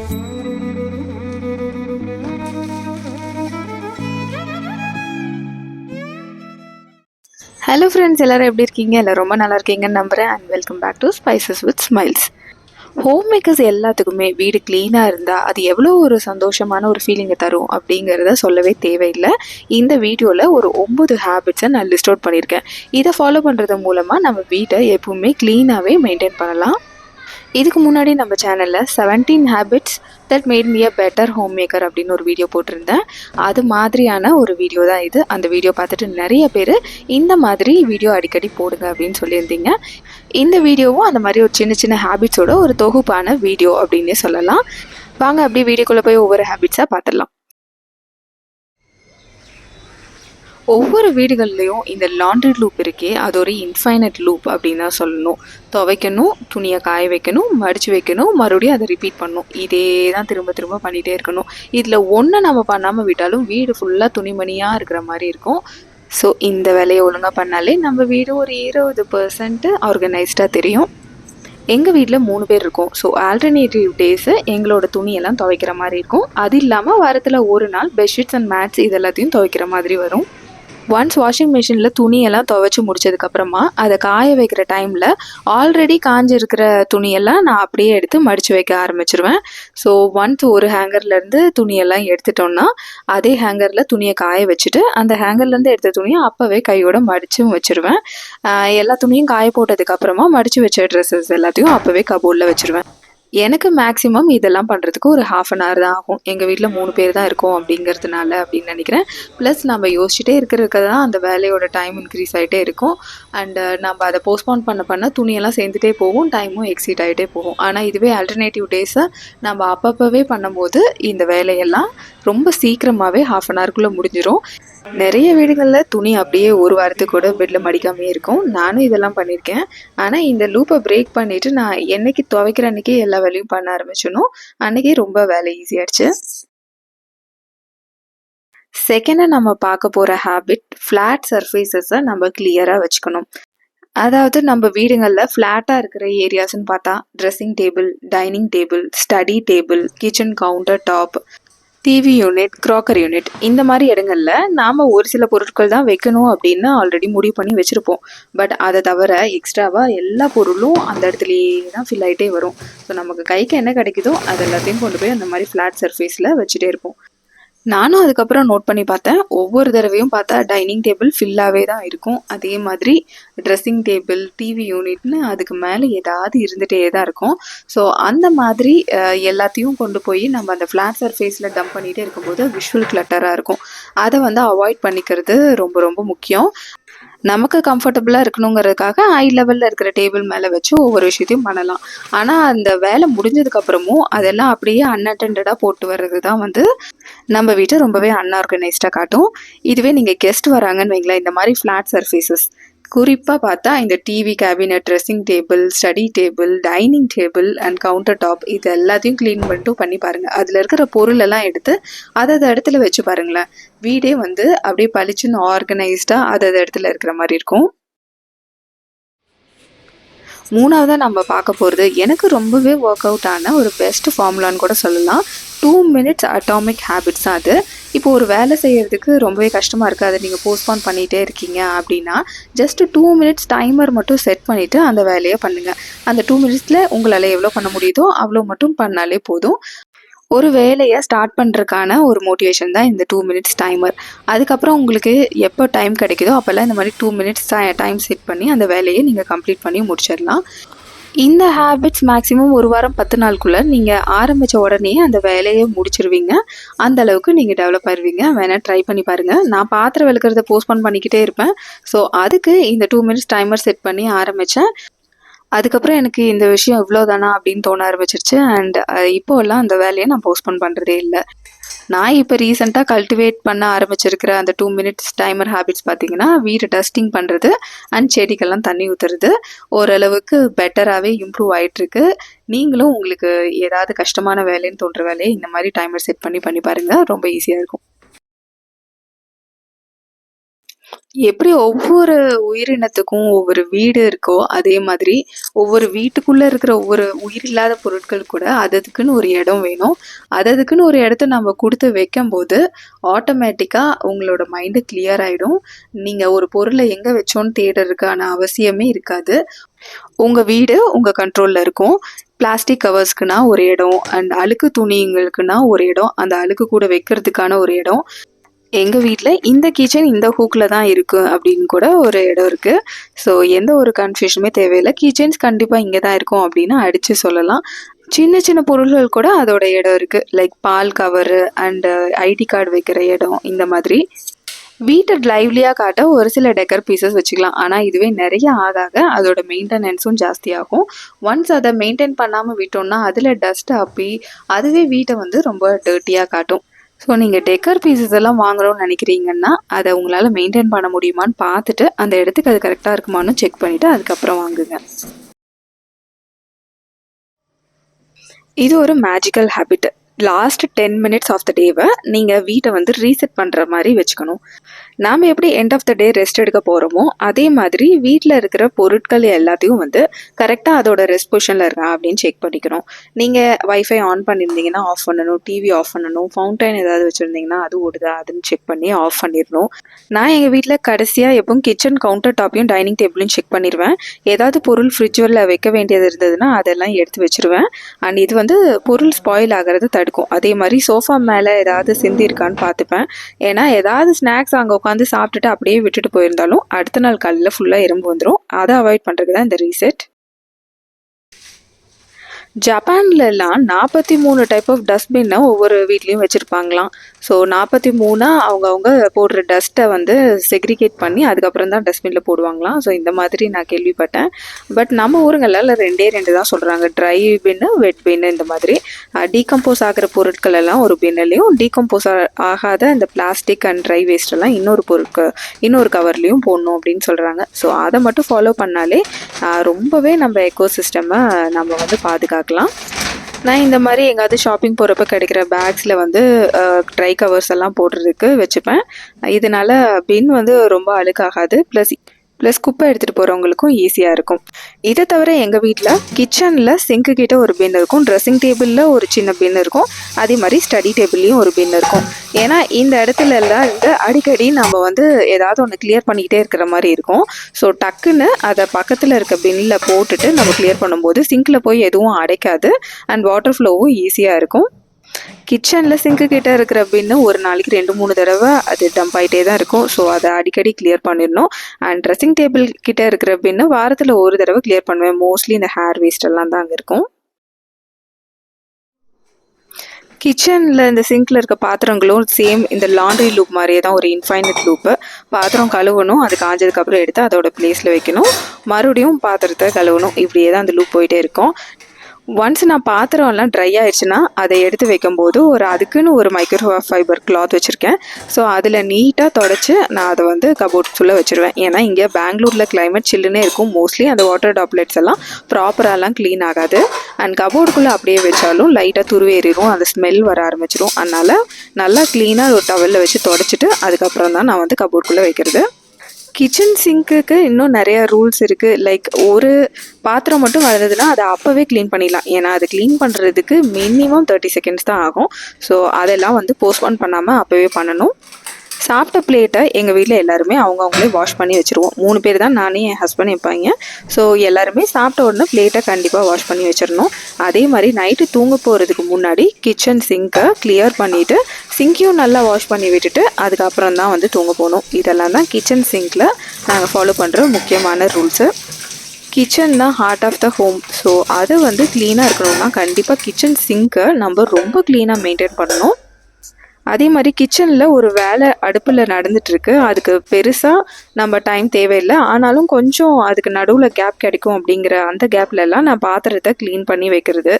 Hello friends, எல்லோரும் எப்படி இருக்கீங்க? எல்லோரும் ரொம்ப நல்லா இருக்கீங்கன்னு நம்புகிறேன். And welcome back to spices with smiles. Homemakers எல்லாத்துக்குமே வீடு க்ளீனாக இருந்தால் அது எவ்வளோ ஒரு சந்தோஷமான ஒரு ஃபீலிங்கை தரும் அப்படிங்கிறத சொல்லவே தேவையில்லை. இந்த வீடியோவில் ஒரு 9 ஹேபிட்ஸை நான் லிஸ்ட் அவுட் பண்ணியிருக்கேன். இதை ஃபாலோ பண்ணுறது மூலமாக நம்ம வீட்டை எப்பவுமே க்ளீனாகவே மெயின்டைன் பண்ணலாம். இதுக்கு முன்னாடி நம்ம சேனலில் 17 habits that made me a better home maker அப்படின்னு ஒரு வீடியோ போட்டிருந்தேன். அது மாதிரியான ஒரு வீடியோ தான் இது. அந்த வீடியோ பார்த்துட்டு நிறைய பேர் இந்த மாதிரி வீடியோ அடிக்கடி போடுங்க அப்படின்னு சொல்லியிருந்தீங்க. இந்த வீடியோவும் அந்த மாதிரி ஒரு சின்ன சின்ன ஹேபிட்ஸோட ஒரு தொகுப்பான வீடியோ அப்படின்னே சொல்லலாம். வாங்க அப்படியே வீடியோக்குள்ளே போய் ஒவ்வொரு ஹேபிட்ஸாக பார்த்துடலாம். ஒவ்வொரு வீடுகள்லையும் இந்த லாண்ட்ரி லூப் இருக்கே, அது ஒரு இன்ஃபைனட் லூப் அப்படின்னு தான் சொல்லணும். துவைக்கணும், துணியை காய வைக்கணும், மடித்து வைக்கணும், மறுபடியும் அதை ரிப்பீட் பண்ணணும். இதே தான் திரும்ப திரும்ப பண்ணிகிட்டே இருக்கணும். இதில் ஒன்று நம்ம பண்ணாமல் விட்டாலும் வீடு ஃபுல்லாக துணிமணியாக இருக்கிற மாதிரி இருக்கும். ஸோ இந்த வேலையை ஒழுங்காக பண்ணாலே நம்ம வீடு ஒரு 20% ஆர்கனைஸ்டாக தெரியும். எங்கள் வீட்டில் 3 பேர் இருக்கோம். ஸோ ஆல்டர்னேட்டிவ் டேஸு எங்களோட துணியெல்லாம் துவைக்கிற மாதிரி இருக்கும். அது இல்லாமல் வாரத்தில் ஒரு நாள் பெட்ஷீட்ஸ் அண்ட் மேட்ஸ் இது எல்லாத்தையும் துவைக்கிற மாதிரி வரும். ஒன்ஸ் வாஷிங் மிஷினில் துணியெல்லாம் துவைச்சி முடிச்சதுக்கப்புறமா அதை காய வைக்கிற டைமில் ஆல்ரெடி காஞ்சிருக்கிற துணியெல்லாம் நான் அப்படியே எடுத்து மடித்து வைக்க ஆரம்பிச்சிருவேன். ஸோ ஒன்ஸ் ஒரு ஹேங்கர்லேருந்து துணியெல்லாம் எடுத்துட்டோன்னா அதே ஹேங்கரில் துணியை காய வச்சுட்டு அந்த ஹேங்கர்லேருந்து எடுத்த துணியை அப்போவே கையோட மடிச்சும் வச்சுருவேன். எல்லா துணியும் காய போட்டதுக்கப்புறமா மடித்து வச்ச ட்ரெஸ்ஸஸ் எல்லாத்தையும் அப்போவே கபோர்டில் வச்சுருவேன். எனக்கு மேக்ஸிமம் இதெல்லாம் பண்ணுறதுக்கு ஒரு 1/2 hour தான் ஆகும். எங்கள் வீட்டில் 3 பேர் தான் இருக்கோம் அப்படிங்கிறதுனால அப்படின்னு நினைக்கிறேன். ப்ளஸ் நம்ம யோசிச்சுட்டே இருக்கிறதுக்கு தான் அந்த வேலையோட டைம் இன்க்ரீஸ் ஆகிட்டே இருக்கும். அண்டு நம்ம அதை போஸ்ட்போன் பண்ண துணியெல்லாம் சேர்ந்துட்டே போகும், டைமும் எக்ஸீட் ஆகிட்டே போகும். ஆனால் இதுவே ஆல்டர்னேட்டிவ் டேஸை நம்ம அப்பப்போவே பண்ணும்போது இந்த வேலையெல்லாம் ரொம்ப சீக்கிரமாகவே 1/2 hourக்குள்ளே முடிஞ்சிடும். நிறைய வீடுகளில் துணி அப்படியே ஒரு வாரத்துக்கு கூட பெட்டில் மடிக்காமே இருக்கும். நானும் இதெல்லாம் பண்ணியிருக்கேன். ஆனால் இந்த லூப்பை பிரேக் பண்ணிவிட்டு நான் என்னைக்கு துவைக்கிற அன்றைக்கே எல்லா வேலையும் பண்ண ஆரம்பிச்சணும், அன்றைக்கே ரொம்ப வேலை ஈஸியாகிடுச்சு. செகண்டாக நம்ம பார்க்க போகிற ஹேபிட், ஃப்ளாட் சர்ஃபேஸஸை நம்ம கிளியராக வச்சுக்கணும். அதாவது நம்ம வீடுங்களில் ஃப்ளாட்டாக இருக்கிற ஏரியாஸ்ன்னு பார்த்தா dressing table, dining table, study table, kitchen counter top, TV unit, crockery unit, இந்த மாதிரி இடங்களில் நாம் ஒரு சில பொருட்கள் தான் வைக்கணும் அப்படின்னு ஆல்ரெடி முடிவு பண்ணி வச்சுருப்போம். பட் அதை தவிர எக்ஸ்ட்ராவாக எல்லா பொருளும் அந்த இடத்துலையே தான் ஃபில் ஆகிட்டே வரும். ஸோ நமக்கு கைக்கு என்ன கிடைக்குதோ அது எல்லாத்தையும் கொண்டு போய் அந்த மாதிரி ஃப்ளாட் சர்ஃபேஸில் வச்சுட்டே இருப்போம். நானும் அதுக்கப்புறம் நோட் பண்ணி பார்த்தேன். ஒவ்வொரு தடவையும் பார்த்தா டைனிங் டேபிள் ஃபில்லாகவே தான் இருக்கும். அதே மாதிரி ட்ரெஸ்ஸிங் டேபிள், டிவி யூனிட்னு அதுக்கு மேலே ஏதாவது இருந்துகிட்டே தான் இருக்கும். ஸோ அந்த மாதிரி எல்லாத்தையும் கொண்டு போய் நம்ம அந்த ஃப்ளாட் சர்ஃபேஸில் டம்ப் பண்ணிகிட்டே இருக்கும்போது விஷுவல் கிளட்டராக இருக்கும். அதை அவாய்ட் பண்ணிக்கிறது ரொம்ப ரொம்ப முக்கியம். நமக்கு கம்ஃபர்டபுளாக இருக்கணுங்கிறதுக்காக ஹை லெவலில் இருக்கிற டேபிள் மேலே வச்சு ஒவ்வொரு விஷயத்தையும் பண்ணலாம். ஆனால் அந்த வேலை முடிஞ்சதுக்கப்புறமும் அதெல்லாம் அப்படியே அன்அட்டெண்டடாக போட்டு வர்றது தான் நம்ம வீட்டை ரொம்பவே அன்ஆர்கனைஸ்டாக காட்டும். இதுவே நீங்கள் கெஸ்ட் வராங்கன்னு வைங்களேன், இந்த மாதிரி ஃப்ளாட் சர்ஃபேஸஸ் குறிப்பாக பார்த்தா இந்த TV cabinet, dressing table, study table, dining table and counter top இது எல்லாத்தையும் க்ளீன் பண்ணிட்டு பண்ணி பாருங்கள். அதில் இருக்கிற பொருள் எல்லாம் எடுத்து அதை இடத்துல வச்சு பாருங்களேன். வீடே அப்படியே பளிச்சுன்னு ஆர்கனைஸ்டாக அது இடத்துல இருக்கிற மாதிரி இருக்கும். மூணாவதாக நம்ம பார்க்க போகிறது எனக்கு ரொம்பவே ஒர்க் அவுட் ஆன ஒரு பெஸ்ட் ஃபார்முலான்னு கூட சொல்லலாம். 2 minutes அட்டாமிக் ஹேபிட்ஸ் தான் அது. இப்போ ஒரு வேலை செய்கிறதுக்கு ரொம்பவே கஷ்டமாக இருக்குது, அதை நீங்கள் போஸ்ட்போன் பண்ணிகிட்டே இருக்கீங்க அப்படின்னா ஜஸ்ட் 2 minutes டைமர் மட்டும் செட் பண்ணிவிட்டு அந்த வேலையை பண்ணுங்கள். அந்த 2 minutesல உங்களால் எவ்வளோ பண்ண முடியுதோ அவ்வளோ மட்டும் பண்ணாலே போதும். ஒரு வேலையை ஸ்டார்ட் பண்ணுறதுக்கான ஒரு மோட்டிவேஷன் தான் இந்த 2 minutes டைமர். அதுக்கப்புறம் உங்களுக்கு எப்போ டைம் கிடைக்குதோ அப்போல்லாம் இந்த மாதிரி 2 minutes டைம் செட் பண்ணி அந்த வேலையை நீங்கள் கம்ப்ளீட் பண்ணி முடிச்சிடலாம். இந்த ஹேபிட்ஸ் மேக்ஸிமம் ஒரு வாரம் 10 நாளுக்குள்ளே நீங்கள் ஆரம்பித்த உடனே அந்த வேலையை முடிச்சிருவீங்க. அந்த அளவுக்கு நீங்கள் டெவலப் ஆயிடுவீங்க. வேணால் ட்ரை பண்ணி பாருங்கள். நான் பாத்திரம் விளக்குறத போஸ்ட்போன் பண்ணிக்கிட்டே இருப்பேன். ஸோ அதுக்கு இந்த 2 minutes டைமர் செட் பண்ணி ஆரம்பித்தேன். அதுக்கப்புறம் எனக்கு இந்த விஷயம் இவ்வளோதானா அப்படின்னு தோண ஆரம்பிச்சிருச்சு. அண்ட் இப்போல்லாம் அந்த வேலையை நான் போஸ்ட்போன் பண்ணுறதே இல்லை. நான் இப்போ ரீசெண்டாக கல்டிவேட் பண்ண ஆரம்பிச்சிருக்கிற அந்த 2 minutes டைமர் ஹேபிட்ஸ் பார்த்தீங்கன்னா, வீடு டஸ்டிங் பண்ணுறது அண்ட் செடிக்கெல்லாம் தண்ணி ஊற்றுறது ஓரளவுக்கு பெட்டராகவே இம்ப்ரூவ் ஆகிட்டுருக்கு. நீங்களும் உங்களுக்கு ஏதாவது கஷ்டமான வேலைன்னு தோன்ற வேலையை இந்த மாதிரி டைமர் செட் பண்ணி பாருங்கள். ரொம்ப ஈஸியாக இருக்கும். எப்படி ஒவ்வொரு உயிரினத்துக்கும் ஒவ்வொரு வீடு இருக்கோ, அதே மாதிரி ஒவ்வொரு வீட்டுக்குள்ள இருக்கிற ஒவ்வொரு உயிரில்லாத பொருட்கள் கூட அதுக்குன்னு ஒரு இடம் வேணும். அதுக்குன்னு ஒரு இடத்த நம்ம குடுத்து வைக்கும்போது, ஆட்டோமேட்டிக்கா உங்களோட மைண்டு கிளியர் ஆயிடும். நீங்க ஒரு பொருள எங்க வச்சோன்னு தேடுறதுக்கான அவசியமே இருக்காது. உங்க வீடு உங்க கண்ட்ரோல்ல இருக்கும். பிளாஸ்டிக் கவர்ஸ்க்குன்னா ஒரு இடம், அண்ட் அழுக்கு துணிங்களுக்குன்னா ஒரு இடம், அந்த அழுக்கு கூட வைக்கிறதுக்கான ஒரு இடம். எங்க வீட்ல இந்த கிச்சன் இந்த ஹூக்ல தான் இருக்கு அப்படின்னு கூட ஒரு இடம் இருக்கு. ஸோ எந்த ஒரு கன்ஃப்யூஷனுமே தேவையில்ல. கிச்சன்ஸ் கண்டிப்பா இங்க தான் இருக்கும் அப்படின்னு அடிச்சு சொல்லலாம். சின்ன சின்ன பொருள்கள் கூட அதோட இடம் இருக்கு. லைக் பால் கவரு அண்ட் ஐடி கார்டு வைக்கிற இடம், இந்த மாதிரி. வீட்டை லைவ்லியாக காட்ட ஒரு சில டெக்கர் பீசஸ் வச்சுக்கலாம். ஆனால் இதுவே நிறைய ஆக ஆக அதோட மெயின்டெனன்ஸும் ஜாஸ்தியாகும். ஒன்ஸ் அதை மெயின்டைன் பண்ணாமல் விட்டோம்னா அதில் டஸ்ட் அப்பி அதுவே வீட்டை வந்து ரொம்ப டர்ட்டியாக காட்டும். ஸோ நீங்கள் டெக்கர் பீசஸ் எல்லாம் வாங்குறோம்னு நினைக்கிறீங்கன்னா அதை உங்களால் மெயின்டைன் பண்ண முடியுமான்னு பார்த்துட்டு அந்த இடத்துக்கு அது கரெக்டாக இருக்குமான்னு செக் பண்ணிவிட்டு அதுக்கப்புறம் வாங்குங்க. இது ஒரு magical habit. Last 10 minutes of the டேவை நீங்கள் வீட்டை வந்து ரீசெட் பண்ணுற மாதிரி வச்சுக்கணும். நாம் எப்படி end of the day rest எடுக்க போகிறோமோ அதே மாதிரி வீட்டில் இருக்கிற பொருட்கள் எல்லாத்தையும் வந்து கரெக்டாக அதோட ரெஸ்ட் பொசிஷனில் இருக்கா அப்படின்னு செக் பண்ணிக்கணும். நீங்கள் வைஃபை ஆன் பண்ணியிருந்தீங்கன்னா ஆஃப் பண்ணணும், டிவி ஆஃப் பண்ணணும், ஃபவுண்டைன் ஏதாவது வச்சுருந்தீங்கன்னா அது ஓடுதா அதுன்னு செக் பண்ணி ஆஃப் பண்ணிடணும். நான் எங்கள் வீட்டில் கடைசியாக எப்பவும் கிச்சன் கவுண்டர் டாப்பையும் டைனிங் டேபிளையும் செக் பண்ணிடுவேன். ஏதாவது பொருள் ஃப்ரிட்ஜில் வைக்க வேண்டியது இருந்ததுன்னா அதெல்லாம் எடுத்து வச்சுருவேன். அண்ட் இது வந்து பொருள் ஸ்பாயில் ஆகிறது தடுக்கும். அதே மாதிரி சோஃபா மேலே ஏதாவது சிந்தி இருக்கான்னு பார்த்துப்பேன். ஏன்னா ஏதாவது ஸ்நாக்ஸ் அங்கே உட்காந்து சாப்பிட்டுட்டு அப்படியே விட்டுட்டு போயிருந்தாலும் அடுத்த நாள் காலையில் ஃபுல்லாக எறும்பு வந்துடும். அதை அவாய்ட் பண்ணுறது தான் இந்த ரீசெட். ஜப்பான்லலாம் 43 டைப் ஆஃப் டஸ்ட்பின்னை ஒவ்வொரு வீட்லேயும் வச்சுருப்பாங்களாம். ஸோ 43 அவங்கவுங்க போடுற டஸ்ட்டை வந்து செக்ரிகேட் பண்ணி அதுக்கப்புறம் தான் டஸ்ட்பினில் போடுவாங்களாம். ஸோ இந்த மாதிரி நான் கேள்விப்பட்டேன். பட் நம்ம ஊருங்களில் 2 தான் சொல்கிறாங்க, ட்ரை பின்னு வெட் பின்னு. இந்த மாதிரி டீகம்போஸ் ஆகிற பொருட்கள் எல்லாம் ஒரு பின்னுலையும், டீகம்போஸ் ஆகாத இந்த பிளாஸ்டிக் அண்ட் ட்ரை வேஸ்டெல்லாம் இன்னொரு கவர்லேயும் போடணும் அப்படின்னு சொல்கிறாங்க. ஸோ அதை மட்டும் ஃபாலோ பண்ணாலே ரொம்பவே நம்ம எக்கோசிஸ்டமை நம்ம வந்து பாதுகாக்கலாம். நான் இந்த மாதிரி எங்காவது ஷாப்பிங் போகிறப்ப கிடைக்கிற பேக்ஸில் வந்து ட்ரை கவர்ஸ் எல்லாம் போடுறதுக்கு வச்சுப்பேன். இதனால் பின் வந்து ரொம்ப அழுக்காகாது. ப்ளஸ் குப்பை எடுத்துகிட்டு போகிறவங்களுக்கும் ஈஸியாக இருக்கும். இதை தவிர எங்கள் வீட்டில் கிச்சனில் சிங்க்கு கிட்ட ஒரு பின் இருக்கும், ட்ரெஸ்ஸிங் டேபிளில் ஒரு சின்ன பின் இருக்கும், அதே மாதிரி ஸ்டடி டேபிள்லேயும் ஒரு பின் இருக்கும். ஏன்னா இந்த இடத்துல எல்லாம் அடிக்கடி நம்ம வந்து ஏதாவது ஒன்று கிளியர் பண்ணிக்கிட்டே இருக்கிற மாதிரி இருக்கும். ஸோ டக்குன்னு அதை பக்கத்தில் இருக்க பின்னில் போட்டுட்டு நம்ம கிளியர் பண்ணும்போது சிங்கில் போய் எதுவும் அடைக்காது அண்ட் வாட்டர் ஃப்ளோவும் ஈஸியாக இருக்கும். கிச்சனில் சிங்க்கு கிட்ட இருக்கிற பின்னு ஒரு நாளைக்கு 2-3 தடவை அது டம்ப் ஆகிட்டே தான் இருக்கும். ஸோ அதை அடிக்கடி கிளியர் பண்ணிடணும். அண்ட் ட்ரெஸ்ஸிங் டேபிள் கிட்ட இருக்கிற பின்னு வாரத்தில் ஒரு தடவை கிளியர் பண்ணுவேன். மோஸ்ட்லி இந்த ஹேர் வேஸ்ட் எல்லாம் தான் அங்கே இருக்கும். கிச்சனில் இந்த சிங்கில் இருக்க பாத்திரங்களும் சேம் இந்த லாண்ட்ரி லூப் மாதிரியே தான், ஒரு இன்ஃபைனட் லூப்பு. பாத்திரம் கழுவணும், அது காஞ்சதுக்கப்புறம் எடுத்து அதோட பிளேஸில் வைக்கணும், மறுபடியும் பாத்திரத்தை கழுவணும். இப்படியே தான் அந்த லூப் போயிட்டே இருக்கும். ஒன்ஸ் நான் பாத்திரம்லாம் ட்ரை ஆயிடுச்சுன்னா அதை எடுத்து வைக்கும்போது அதுக்குன்னு ஒரு மைக்ரோ ஃபைபர் கிளாத் வச்சுருக்கேன். ஸோ அதில் நீட்டாக தொடச்சி நான் அதை வந்து கபோர்ட் ஃபுல்லாக வச்சுருவேன். ஏன்னா இங்கே பெங்களூரில் கிளைமேட் சில்லுன்னே இருக்கும். மோஸ்ட்லி அந்த வாட்டர் டாப்லெட்ஸ் எல்லாம் ப்ராப்பராகலாம் க்ளீன் ஆகாது. அண்ட் கபோர்டுக்குள்ளே அப்படியே வச்சாலும் லைட்டாக துருவேறிடும், அந்த ஸ்மெல் வர ஆரம்பிச்சிடும். அதனால் நல்லா க்ளீனாக ஒரு டவலில் வச்சு தொடச்சிட்டு அதுக்கப்புறம் தான் நான் வந்து கபோர்டுக்குள்ளே வைக்கிறது. கிச்சன் சிங்க்குக்கு இன்னும் நிறைய ரூல்ஸ் இருக்குது. லைக் ஒரு பாத்திரம் மட்டும் வளர்ந்ததுன்னா அதை அப்போவே க்ளீன் பண்ணிடலாம். ஏன்னா அது க்ளீன் பண்ணுறதுக்கு மினிமம் 30 செகண்ட்ஸ் தான் ஆகும். ஸோ அதெல்லாம் வந்து போஸ்ட்போன் பண்ணாமல் அப்போவே பண்ணணும். சாப்பிட்ட பிளேட்டை எங்கள் வீட்டில் எல்லாருமே அவங்களே வாஷ் பண்ணி வச்சுருவோம். 3 பேர் தான், நானே என் ஹஸ்பண்ட் இருப்பாங்க. ஸோ எல்லாருமே சாப்பிட்ட உடனே பிளேட்டை கண்டிப்பாக வாஷ் பண்ணி வச்சிடணும். அதே மாதிரி நைட்டு தூங்க போகிறதுக்கு முன்னாடி கிச்சன் சிங்கை கிளியர் பண்ணிவிட்டு சிங்கையும் நல்லா வாஷ் பண்ணி விட்டுட்டு அதுக்கப்புறம் தான் வந்து தூங்க போகணும். இதெல்லாம் தான் கிச்சன் சிங்கில் நாங்கள் ஃபாலோ பண்ணுற முக்கியமான ரூல்ஸு. கிச்சன் தான் heart of the home. So அது வந்து க்ளீனாக இருக்கணும்னா கண்டிப்பாக கிச்சன் சிங்கை நம்ம ரொம்ப க்ளீனாக மெயின்டைன் பண்ணணும். அதே மாதிரி கிச்சனில் ஒரு வேலை அடுப்பில் நடந்துகிட்ருக்கு, அதுக்கு பெருசாக நம்ம டைம் தேவையில்லை, ஆனாலும் கொஞ்சம் அதுக்கு நடுவில் கேப் கிடைக்கும். அப்படிங்கிற அந்த கேப்லலாம் நான் பாத்திரத்தை க்ளீன் பண்ணி வைக்கிறது,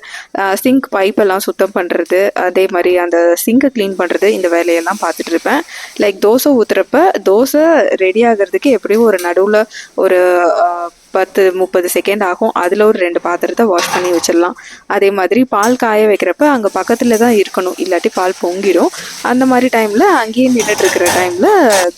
சிங்க் பைப்பெல்லாம் சுத்தம் பண்ணுறது, அதே மாதிரி அந்த சிங்கை க்ளீன் பண்ணுறது, இந்த வேலையெல்லாம் பார்த்துட்ருப்பேன். லைக் தோசை ஊற்றுறப்ப தோசை ரெடி ஆகிறதுக்கு எப்படியும் ஒரு நடுவில் ஒரு 10-30 செகண்ட் ஆகும். அதில் ஒரு 2 பாத்திரத்தை வாஷ் பண்ணி வச்சிடலாம். அதே மாதிரி பால் காய வைக்கிறப்ப அங்கே பக்கத்தில் தான் இருக்கணும், இல்லாட்டி பால் பொங்கிடும். அந்த மாதிரி டைமில் அங்கேயே நின்றுட்டு இருக்கிற டைமில்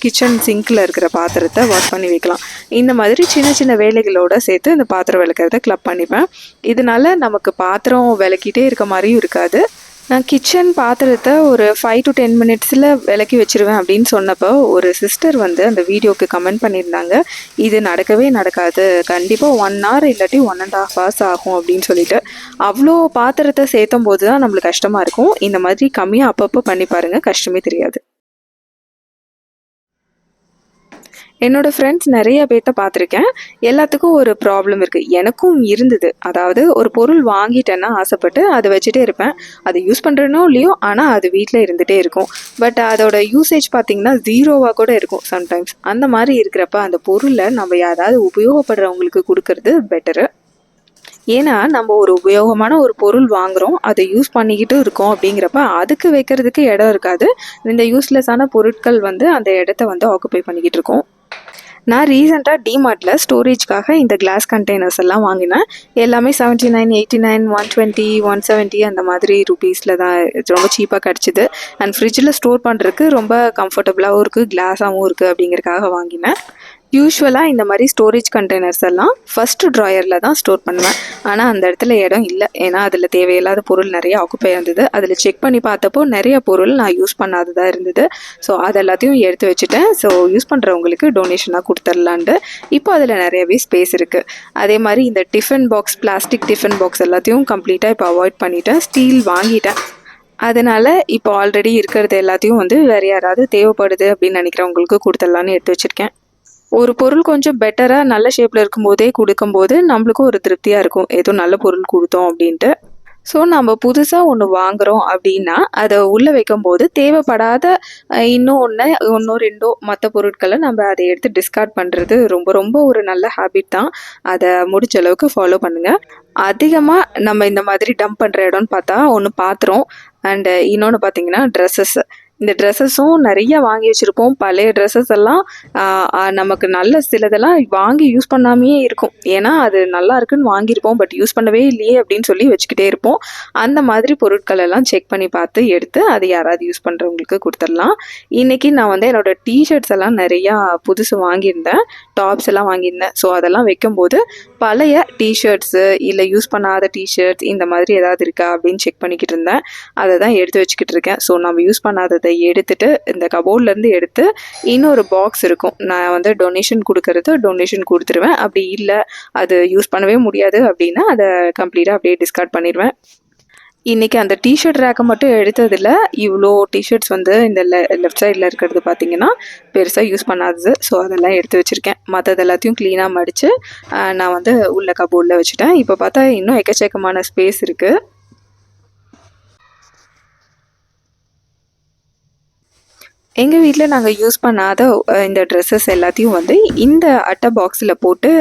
கிச்சன் சிங்கில் இருக்கிற பாத்திரத்தை வாஷ் பண்ணி வைக்கலாம். இந்த மாதிரி சின்ன சின்ன வேலைகளோடு சேர்த்து இந்த பாத்திரம் விளக்கிறத கிளப் பண்ணிப்பேன். இதனால நமக்கு பாத்திரம் விளக்கிட்டே இருக்க மாதிரியும் இருக்காது. நான் கிச்சன் பாத்திரத்தை ஒரு 5 to 10 மினிட்ஸில் விளக்கி வச்சுருவேன் அப்படின்னு சொன்னப்போ ஒரு சிஸ்டர் வந்து அந்த வீடியோக்கு கமெண்ட் பண்ணியிருந்தாங்க, இது நடக்கவே நடக்காது, கண்டிப்பாக 1 hour இல்லாட்டி 1.5 hours ஆகும் அப்படின்னு சொல்லிட்டு. அவ்வளோ பாத்திரத்தை சேர்த்தும் போது தான் நம்மளுக்கு கஷ்டமாக இருக்கும். இந்த மாதிரி கம்மியாக அப்பப்போ பண்ணி பாருங்கள், கஷ்டமே தெரியாது. என்னோடய ஃப்ரெண்ட்ஸ் நிறைய பேர்த்த பார்த்துருக்கேன். எல்லாத்துக்கும் ஒரு ப்ராப்ளம் இருக்குது, எனக்கும் இருந்தது. அதாவது ஒரு பொருள் வாங்கிட்டேன்னா ஆசைப்பட்டு அதை வச்சுட்டே இருப்பேன். அதை யூஸ் பண்ணுறேனோ இல்லையோ, ஆனால் அது வீட்டில் இருந்துகிட்டே இருக்கும். பட் அதோட யூசேஜ் பார்த்திங்கன்னா 0வாக கூட இருக்கும் சம்டைம்ஸ். அந்த மாதிரி இருக்கிறப்ப அந்த பொருளை நம்ம யாராவது உபயோகப்படுறவங்களுக்கு கொடுக்கறது பெட்டரு. ஏன்னா நம்ம ஒரு உபயோகமான ஒரு பொருள் வாங்குகிறோம், அதை யூஸ் பண்ணிக்கிட்டு இருக்கோம். அப்படிங்கிறப்ப அதுக்கு வைக்கிறதுக்கு இடம் இருக்காது. இந்த யூஸ்லெஸ்ஸான பொருட்கள் வந்து அந்த இடத்த வந்து ஆக்குப்பை பண்ணிக்கிட்டு இருக்கோம். நான் ரீசெண்டாக டிமார்ட்டில் ஸ்டோரேஜ்க்காக இந்த கிளாஸ் கண்டெய்னர்ஸ் எல்லாம் வாங்கினேன். எல்லாமே 79, 89, 120, 170 அந்த மாதிரி ருபீஸில் தான் ரொம்ப சீப்பாக கிடச்சிது. அண்ட் ஃப்ரிட்ஜில் ஸ்டோர் பண்ணுறதுக்கு ரொம்ப கம்ஃபர்டபுளாகவும் இருக்குது, கிளாஸாகவும் இருக்குது அப்படிங்கிறதுக்காக வாங்கினேன். யூஸ்வலாக இந்த மாதிரி ஸ்டோரேஜ் கண்டெய்னர்ஸ் எல்லாம் ஃபஸ்ட்டு ட்ராயரில் தான் ஸ்டோர் பண்ணுவேன். ஆனால் அந்த இடத்துல இடம் இல்லை, ஏன்னா அதில் தேவையில்லாத பொருள் நிறைய ஆக்குப்பை இருந்தது. அதில் செக் பண்ணி பார்த்தப்போ நிறைய பொருள் நான் யூஸ் பண்ணாததாக இருந்தது. ஸோ அதெல்லாத்தையும் எடுத்து வச்சுட்டேன். ஸோ யூஸ் பண்ணுறவங்களுக்கு டொனேஷனாக கொடுத்துர்லான்ட்டு. இப்போ அதில் நிறையவே ஸ்பேஸ் இருக்குது. அதே மாதிரி இந்த tiffin box, plastic tiffin box எல்லாத்தையும் கம்ப்ளீட்டாக இப்போ அவாய்ட் பண்ணிட்டேன். ஸ்டீல் வாங்கிட்டேன். அதனால் இப்போ ஆல்ரெடி இருக்கிறது எல்லாத்தையும் வந்து வேறு யாராவது தேவைப்படுது அப்படின்னு நினைக்கிறவங்களுக்கு கொடுத்துடலான்னு எடுத்து வச்சுருக்கேன். ஒரு பொருள் கொஞ்சம் பெட்டராக நல்ல ஷேப்பில் இருக்கும்போதே கொடுக்கும்போது நம்மளுக்கும் ஒரு திருப்தியாக இருக்கும், ஏதோ நல்ல பொருள் கொடுத்தோம் அப்படின்ட்டு. ஸோ நம்ம புதுசாக ஒன்று வாங்குகிறோம் அப்படின்னா அதை உள்ளே வைக்கும்போது தேவைப்படாத இன்னும் 1-2 மற்ற பொருட்களை நம்ம அதை எடுத்து டிஸ்கார்ட் பண்ணுறது ரொம்ப ரொம்ப ஒரு நல்ல ஹேபிட் தான். அதை முடிஞ்ச அளவுக்கு ஃபாலோ பண்ணுங்கள். அதிகமாக நம்ம இந்த மாதிரி டம்ப் பண்ணுற இடம்னு பார்த்தா ஒன்று பாத்திரம், அண்டு இன்னொன்று பார்த்திங்கன்னா ட்ரெஸ்ஸஸ். இந்த ட்ரெஸ்ஸஸும் நிறைய வாங்கி வச்சுருப்போம். பழைய ட்ரெஸ்ஸஸ் எல்லாம் நமக்கு நல்ல சிலதெல்லாம் வாங்கி யூஸ் பண்ணாமையே இருக்கும். ஏன்னா அது நல்லா இருக்குன்னு வாங்கியிருப்போம், பட் யூஸ் பண்ணவே இல்லையே அப்படின்னு சொல்லி வச்சுக்கிட்டே இருப்போம். அந்த மாதிரி பொருட்கள் எல்லாம் செக் பண்ணி பார்த்து எடுத்து அது யாராவது யூஸ் பண்ணுறவங்களுக்கு கொடுத்துடலாம். இன்றைக்கி நான் வந்து என்னோடய டிஷர்ட்ஸ் எல்லாம் நிறையா புதுசு வாங்கியிருந்தேன், டாப்ஸ் எல்லாம் வாங்கியிருந்தேன். ஸோ அதெல்லாம் வைக்கும்போது பழைய டிஷர்ட்ஸு இல்லை யூஸ் பண்ணாத டிஷர்ட்ஸ் இந்த மாதிரி ஏதாவது இருக்கா அப்படின்னு செக் பண்ணிக்கிட்டு இருந்தேன். அதை தான் எடுத்து வச்சுக்கிட்டு இருக்கேன். ஸோ நம்ம யூஸ் பண்ணாததை எடுத்துட்டு இந்த கபோர்ட்லேருந்து எடுத்து இன்னொரு பாக்ஸ் இருக்கும், நான் வந்து டொனேஷன் கொடுத்துருவேன். அப்படி இல்லை அது யூஸ் பண்ணவே முடியாது அப்படின்னா அதை கம்ப்ளீட்டாக அப்படியே டிஸ்கார்ட் பண்ணிடுவேன். இன்றைக்கி அந்த டிஷர்ட் ரேக்கை மட்டும் எடுத்ததில் இவ்வளோ டிஷர்ட்ஸ் வந்து இந்த லெஃப்ட் சைடில் இருக்கிறது பார்த்திங்கன்னா பெருசாக யூஸ் பண்ணாதது. ஸோ அதெல்லாம் எடுத்து வச்சுருக்கேன். மற்றது எல்லாத்தையும் க்ளீனாக மடித்து நான் வந்து உள்ள கபோர்டில் வச்சுட்டேன். இப்போ பார்த்தா இன்னும் எக்கச்சக்கமான ஸ்பேஸ் இருக்குது. எங்கள் வீட்டில் நாங்கள் யூஸ் பண்ணாத இந்த ட்ரெஸ்ஸஸ் எல்லாத்தையும் வந்து இந்த அட்டை பாக்ஸில் போட்டு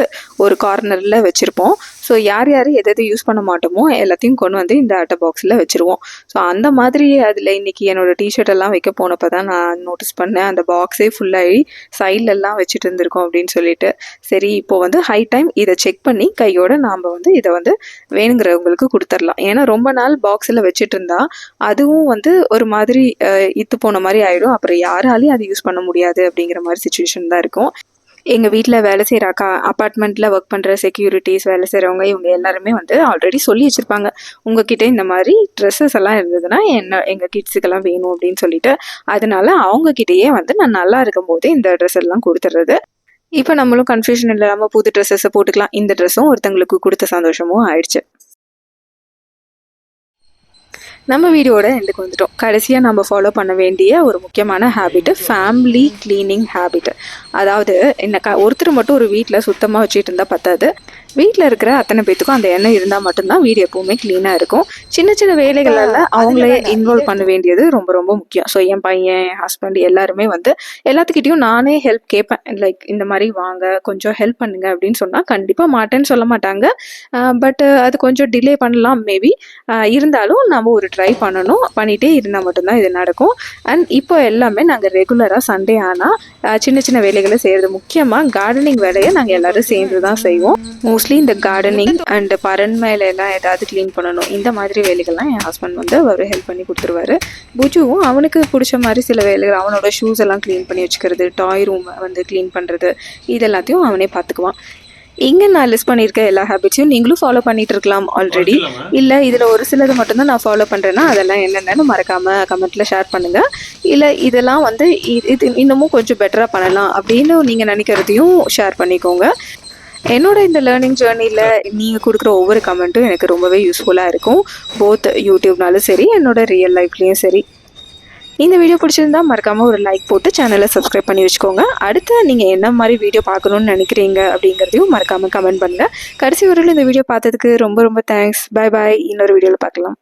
ஒரு கார்னரில் வச்சுருப்போம். ஸோ யார் எது யூஸ் பண்ண மாட்டோமோ எல்லாத்தையும் கொண்டு வந்து இந்த அட்டை பாக்ஸில் வச்சுருவோம். ஸோ அந்த மாதிரி அதில் இன்றைக்கி என்னோடய டிஷர்ட் எல்லாம் வைக்க போனப்போ தான் நான் நோட்டீஸ் பண்ணேன், அந்த பாக்ஸே ஃபுல்லாகி சைட்லெல்லாம் வச்சுட்டு இருந்திருக்கோம் அப்படின்னு சொல்லிட்டு. சரி இப்போது வந்து ஹை டைம் இதை செக் பண்ணி கையோடு நாம் வந்து இதை வந்து வேணுங்கிறவங்களுக்கு கொடுத்துர்லாம். ஏன்னா ரொம்ப நாள் பாக்ஸில் வச்சுட்டு இருந்தால் அதுவும் வந்து ஒரு மாதிரி இத்து போன மாதிரி ஆகிடும். அப்புறம் யாராலையும் அதை யூஸ் பண்ண முடியாது அப்படிங்கிற மாதிரி சுச்சுவேஷன் தான் இருக்கும். எங்கள் வீட்டில் வேலை செய்கிற அப்பார்ட்மெண்ட்டில் ஒர்க் பண்ணுற செக்யூரிட்டிஸ், வேலை செய்கிறவங்க, இவங்க எல்லாருமே வந்து ஆல்ரெடி சொல்லி வச்சுருப்பாங்க, உங்ககிட்ட இந்த மாதிரி ட்ரெஸ்ஸஸ் எல்லாம் இருந்ததுன்னா எங்கள் கிட்ஸுக்கெல்லாம் வேணும் அப்படின்னு சொல்லிட்டு. அதனால அவங்கக்கிட்டேயே வந்து நான் நல்லா இருக்கும் போதே இந்த ட்ரெஸ் எல்லாம் கொடுத்துட்றது. இப்போ நம்மளும் கன்ஃபியூஷன் இல்லாமல் புது ட்ரெஸ்ஸஸை போட்டுக்கலாம். இந்த ட்ரெஸ்ஸும் ஒருத்தங்களுக்கு கொடுத்த சந்தோஷமும் ஆயிடுச்சு. நம்ம வீடியோட எண்டுக்கு வந்துட்டோம். கடைசியாக நம்ம ஃபாலோ பண்ண வேண்டிய ஒரு முக்கியமான ஹேபிட்டு ஃபேமிலி க்ளீனிங் ஹேபிட்டு. அதாவது ஒருத்தர் மட்டும் ஒரு வீட்டில் சுத்தமாக வச்சுட்டு இருந்தால் பத்தாது. வீட்டில் இருக்கிற அத்தனை பேத்துக்கும் அந்த எண்ணம் இருந்தால் மட்டும்தான் வீடு எப்போவுமே க்ளீனாக இருக்கும். சின்ன சின்ன வேலைகளெல்லாம் அவங்களே இன்வால்வ் பண்ண வேண்டியது ரொம்ப ரொம்ப முக்கியம். ஸோ என் பையன், என் ஹஸ்பண்ட் எல்லாருமே வந்து எல்லாத்துக்கிட்டையும் நானே ஹெல்ப் கேட்பேன். லைக் இந்த மாதிரி வாங்க கொஞ்சம் ஹெல்ப் பண்ணுங்க அப்படின்னு சொன்னால் கண்டிப்பாக மாட்டேன்னு சொல்ல மாட்டாங்க. பட் அது கொஞ்சம் டிலே பண்ணலாம் மேபி. இருந்தாலும் நம்ம ஒரு ட்ரை பண்ணணும். பண்ணிகிட்டே இருந்தால் மட்டும்தான் இது நடக்கும். அண்ட் இப்போ எல்லாமே நாங்கள் ரெகுலராக சண்டே ஆனால் சின்ன சின்ன வேலைகளை செய்கிறது. முக்கியமாக கார்டனிங் வேலையை நாங்கள் எல்லோரும் சேர்ந்து தான் செய்வோம். மோஸ்ட்லி இந்த கார்டனிங் அண்ட் பரன் மேலே எல்லாம் ஏதாவது க்ளீன் பண்ணணும், இந்த மாதிரி வேலைகள்லாம் என் ஹஸ்பண்ட் வந்து அவர் ஹெல்ப் பண்ணி கொடுத்துருவாரு. புஜுவும் அவனுக்கு பிடிச்ச மாதிரி சில வேலைகள், அவனோட ஷூஸ் எல்லாம் க்ளீன் பண்ணி வச்சுக்கிறது, டாய் ரூம் வந்து க்ளீன் பண்ணுறது, இது எல்லாத்தையும் அவனே பார்த்துக்குவான். இங்கே நான் லிஸ்ட் பண்ணியிருக்க எல்லா ஹேபிட்ஸையும் நீங்களும் ஃபாலோ பண்ணிட்டு இருக்கலாம் ஆல்ரெடி. இல்லை இதில் ஒரு சிலது மட்டும்தான் நான் ஃபாலோ பண்ணுறேன்னா அதெல்லாம் என்னென்னு மறக்காமல் கமெண்ட்டில் ஷேர் பண்ணுங்கள். இல்லை இதெல்லாம் வந்து இது இன்னமும் கொஞ்சம் பெட்டராக பண்ணலாம் அப்படின்னு நீங்கள் நினைக்கிறதையும் ஷேர் பண்ணிக்கோங்க. என்னோட இந்த லேர்னிங் ஜேர்னியில் நீங்கள் கொடுக்குற ஒவ்வொரு கமெண்ட்டும் எனக்கு ரொம்பவே யூஸ்ஃபுல்லாக இருக்கும். போத் யூடியூப்னாலும் சரி, என்னோட ரியல் லைஃப்லேயும் சரி. இந்த வீடியோ பிடிச்சிருந்தா மறக்காமல் ஒரு லைக் போட்டு சேனலை சப்ஸ்கிரைப் பண்ணி வச்சுக்கோங்க. அடுத்து நீங்கள் என்ன மாதிரி வீடியோ பார்க்கணுன்னு நினைக்கிறீங்க அப்படிங்கிறதையும் மறக்காமல் கமெண்ட் பண்ணுங்கள். கடைசி வரையிலும் இந்த வீடியோ பார்த்ததுக்கு ரொம்ப ரொம்ப தேங்க்ஸ். Bye bye. இன்னொரு வீடியோவில் பார்க்கலாம்.